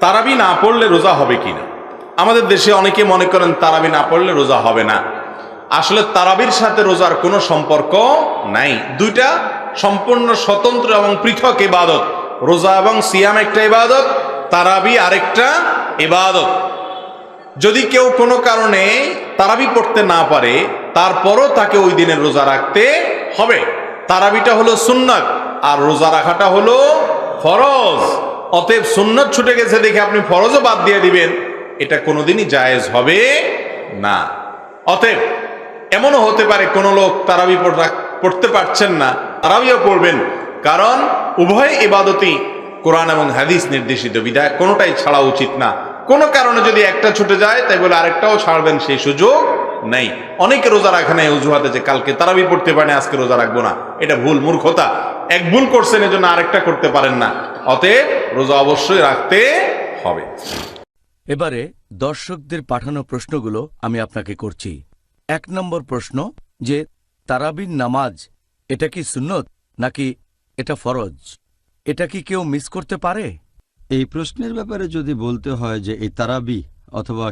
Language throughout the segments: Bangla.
তারাবি না পড়লে রোজা হবে কিনা। আমাদের দেশে অনেকে মনে করেন তারাবি না পড়লে রোজা হবে না। আসলে তারাবির সাথে রোজার কোনো সম্পর্ক নাই। দুইটা সম্পূর্ণ স্বতন্ত্র এবং পৃথক ইবাদত। রোজা এবং সিয়াম একটা ইবাদত, তারাবি আরেকটা ইবাদত। যদি কেউ কোনো কারণে তারাবি পড়তে না পারে, তারপরও তাকে ওই দিনের রোজা রাখতে হবে। তারাবিটা হলো সুন্নাত আর রোজা রাখাটা হলো ফরজ। অতএব সুন্নাত ছুটে গেছে দেখে আপনি ফরজও বাদ দিয়ে দিবেন, এটা কোনোদিনই জায়েজ হবে না। অতএব এমনও হতে পারে কোনো লোক তারাবি পড়তে পারছেন না, তারাবিও পড়বেন, কারণ উভয় ইবাদতই কোরআন এবং হাদিস নির্দেশিত বিধায় কোনোটাই ছাড়া উচিত না। কোনো কারণে যদি একটা ছুটে যায় তাই বলে আরেকটাও ছাড়বেন সেই সুযোগ নেই। অনেকে রোজা রাখে না এই অজুহাতে যে কালকে তারাবি পড়তে পারেন আজকে রোজা রাখবো না। এটা ভুল, মূর্খতা। এক ভুল করছেন এজন্য আরেকটা করতে পারেন না। অতএব রোজা অবশ্যই রাখতে হবে। এবারে দর্শকদের পাঠানো প্রশ্নগুলো আমি আপনাকে করছি। ১ নম্বর প্রশ্ন, যে তারাবির নামাজ এটা কি সুন্নত নাকি এটা ফরজ? এটা কি কেউ মিস করতে পারে? এই প্রশ্নের ব্যাপারে যদি বলতে হয় যে এই তারাবি অথবা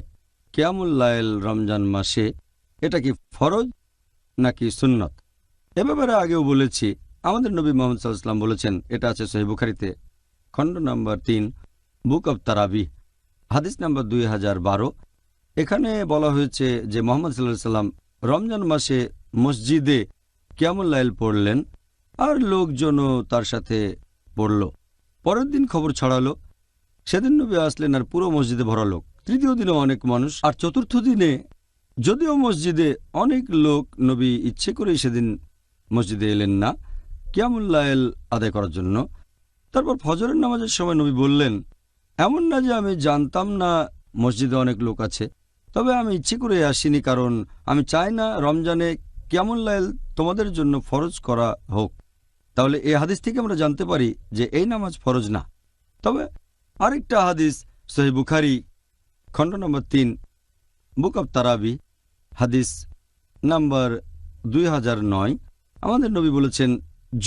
কিয়ামুল লাইল রমজান মাসে এটা কি ফরজ নাকি সুন্নত, এ ব্যাপারে আগেও বলেছি। আমাদের নবী মুহাম্মদ সাল্লাল্লাহু আলাইহি ওয়াসাল্লাম বলেছেন, এটা আছে সহিহ বুখারীতে খণ্ড নম্বর ৩ বুক অব তারাবি হাদিস নম্বর 2012। এখানে বলা হয়েছে যে মুহাম্মদ সাল্লাল্লাহু আলাইহি ওয়াসাল্লাম রমজান মাসে মসজিদে কিয়ামুল লাইল পড়লেন আর লোকজনও তার সাথে পড়ল। পরের দিন খবর ছড়ালো, সেদিন নবী আসলেন আর পুরো মসজিদে ভরা লোক। তৃতীয় দিনে অনেক মানুষ, আর চতুর্থ দিনে যদিও মসজিদে অনেক লোক, নবী ইচ্ছে করেই সেদিন মসজিদে এলেন না কিয়ামুল লাইল আদায় করার জন্য। তারপর ফজরের নামাজের সময় নবী বললেন, এমন না যে আমি জানতাম না মসজিদে অনেক লোক আছে, তবে আমি ইচ্ছে করে আসিনি, কারণ আমি চাই না রমজানে কিয়ামুল লাইল তোমাদের জন্য ফরজ করা হোক। তাহলে এই হাদিস থেকে আমরা জানতে পারি যে এই নামাজ ফরজ না। তবে আরেকটা হাদিস সহিহ বুখারী খণ্ড নম্বর ৩ বুক অব তারাবি হাদিস নাম্বার 2009, আমাদের নবী বলেছেন,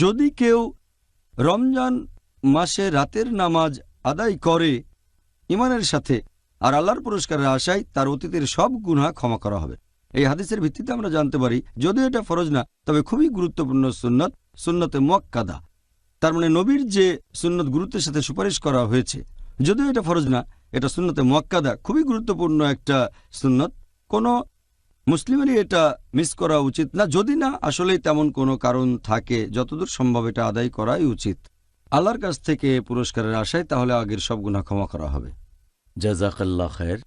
যদি কেউ রমজান মাসে রাতের নামাজ আদায় করে ঈমানের সাথে আর আল্লাহর পুরস্কারের আশায়, তার অতীতের সব গুনাহ ক্ষমা করা হবে। এই হাদিসের ভিত্তিতে আমরা জানতে পারি যদিও এটা ফরজ না, তবে খুবই গুরুত্বপূর্ণ সুন্নত, সুন্নতে মুআক্কাদা। তার মানে নবীর যে সুন্নত গুরুত্বের সাথে সুপারিশ করা হয়েছে, যদিও এটা ফরজ না, এটা সুন্নতে মুআক্কাদা, খুবই গুরুত্বপূর্ণ একটা সুন্নত। কোনো মুসলিমেরই এটা মিস করা উচিত না, যদি না আসলেই তেমন কোনো কারণ থাকে। যতদূর সম্ভব এটা আদায় করাই উচিত আল্লাহর কাছ থেকে পুরস্কারের আশায়, তাহলে আগের সব গুনাহ ক্ষমা করা হবে। জাযাকাল্লাহ খায়ের।